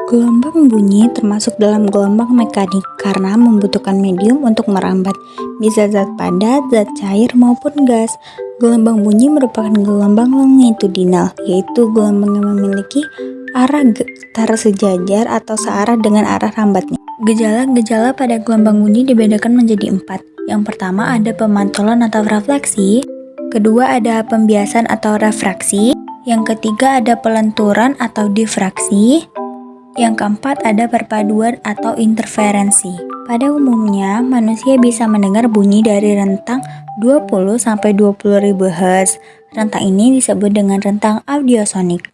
Gelombang bunyi termasuk dalam gelombang mekanik karena membutuhkan medium untuk merambat, bisa zat padat, zat cair, maupun gas. Gelombang bunyi merupakan gelombang longitudinal, yaitu gelombang yang memiliki arah getar sejajar atau searah dengan arah rambatnya. Gejala-gejala pada gelombang bunyi dibedakan menjadi 4. Yang pertama ada pemantulan atau refleksi, kedua ada pembiasan atau refraksi, yang ketiga ada pelenturan atau difraksi, yang keempat ada perpaduan atau interferensi. Pada umumnya, manusia bisa mendengar bunyi dari rentang 20-20.000 Hz. Rentang ini disebut dengan rentang audiosonik.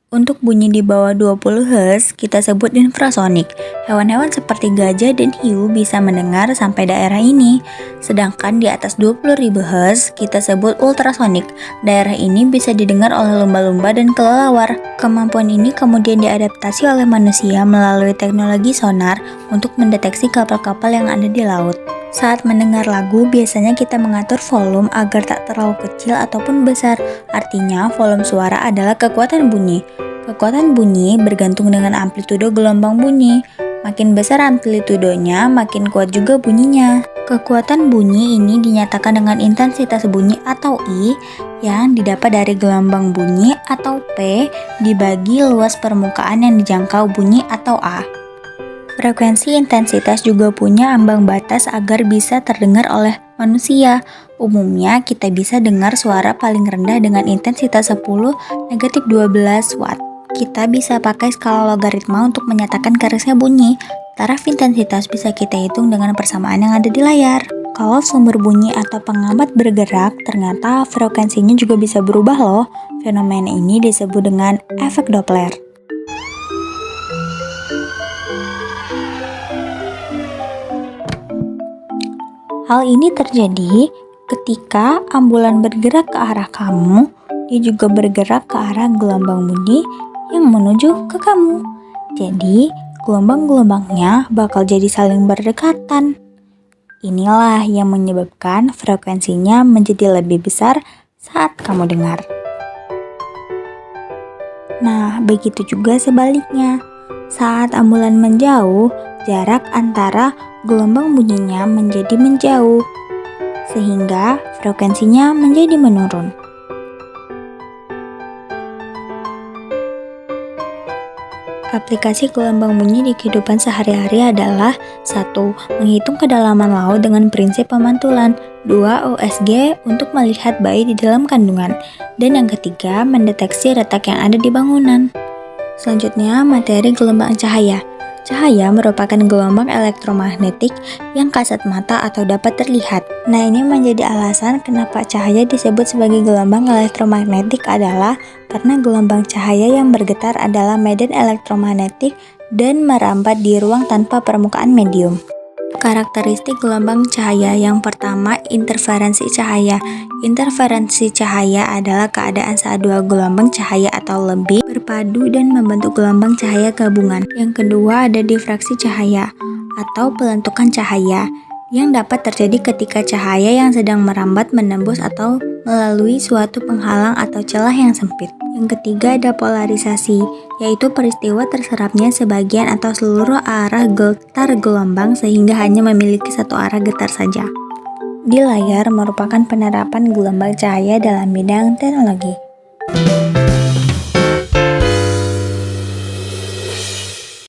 Untuk bunyi di bawah 20 Hz, kita sebut infrasonik. Hewan-hewan seperti gajah dan hiu bisa mendengar sampai daerah ini. Sedangkan di atas 20.000 Hz, kita sebut ultrasonik. Daerah ini bisa didengar oleh lumba-lumba dan kelelawar. Kemampuan ini kemudian diadaptasi oleh manusia melalui teknologi sonar untuk mendeteksi kapal-kapal yang ada di laut. Saat mendengar lagu, biasanya kita mengatur volume agar tak terlalu kecil ataupun besar. Artinya, volume suara adalah kekuatan bunyi. Kekuatan bunyi bergantung dengan amplitudo gelombang bunyi. Makin besar amplitudonya, makin kuat juga bunyinya. Kekuatan bunyi ini dinyatakan dengan intensitas bunyi atau I yang didapat dari gelombang bunyi atau P dibagi luas permukaan yang dijangkau bunyi atau A. Frekuensi intensitas juga punya ambang batas agar bisa terdengar oleh manusia. Umumnya kita bisa dengar suara paling rendah dengan intensitas 10-12 watt. Kita bisa pakai skala logaritma untuk menyatakan kerisnya bunyi. Taraf intensitas bisa kita hitung dengan persamaan yang ada di layar. Kalau sumber bunyi atau pengamat bergerak, ternyata frekuensinya juga bisa berubah loh. Fenomena ini disebut dengan efek Doppler. Hal ini terjadi ketika ambulan bergerak ke arah kamu, dia juga bergerak ke arah gelombang bunyi yang menuju ke kamu. Jadi, gelombang-gelombangnya bakal jadi saling berdekatan. Inilah yang menyebabkan frekuensinya menjadi lebih besar saat kamu dengar. Nah, begitu juga sebaliknya. Saat ambulan menjauh, jarak antara gelombang bunyinya menjadi menjauh, sehingga frekuensinya menjadi menurun. Aplikasi gelombang bunyi di kehidupan sehari-hari adalah 1. Menghitung kedalaman laut dengan prinsip pemantulan, 2. USG untuk melihat bayi di dalam kandungan, dan yang ketiga mendeteksi retak yang ada di bangunan. Selanjutnya, materi gelombang cahaya. Cahaya merupakan gelombang elektromagnetik yang kasat mata atau dapat terlihat. Nah, ini menjadi alasan kenapa cahaya disebut sebagai gelombang elektromagnetik adalah karena gelombang cahaya yang bergetar adalah medan elektromagnetik dan merambat di ruang tanpa permukaan medium. Karakteristik gelombang cahaya yang pertama, interferensi cahaya. Interferensi cahaya adalah keadaan saat dua gelombang cahaya atau lebih berpadu dan membentuk gelombang cahaya gabungan. Yang kedua ada difraksi cahaya atau pelentukan cahaya yang dapat terjadi ketika cahaya yang sedang merambat menembus atau melalui suatu penghalang atau celah yang sempit. Yang ketiga ada polarisasi, yaitu peristiwa terserapnya sebagian atau seluruh arah getar gelombang sehingga hanya memiliki satu arah getar saja. Di layar merupakan penerapan gelombang cahaya dalam bidang teknologi.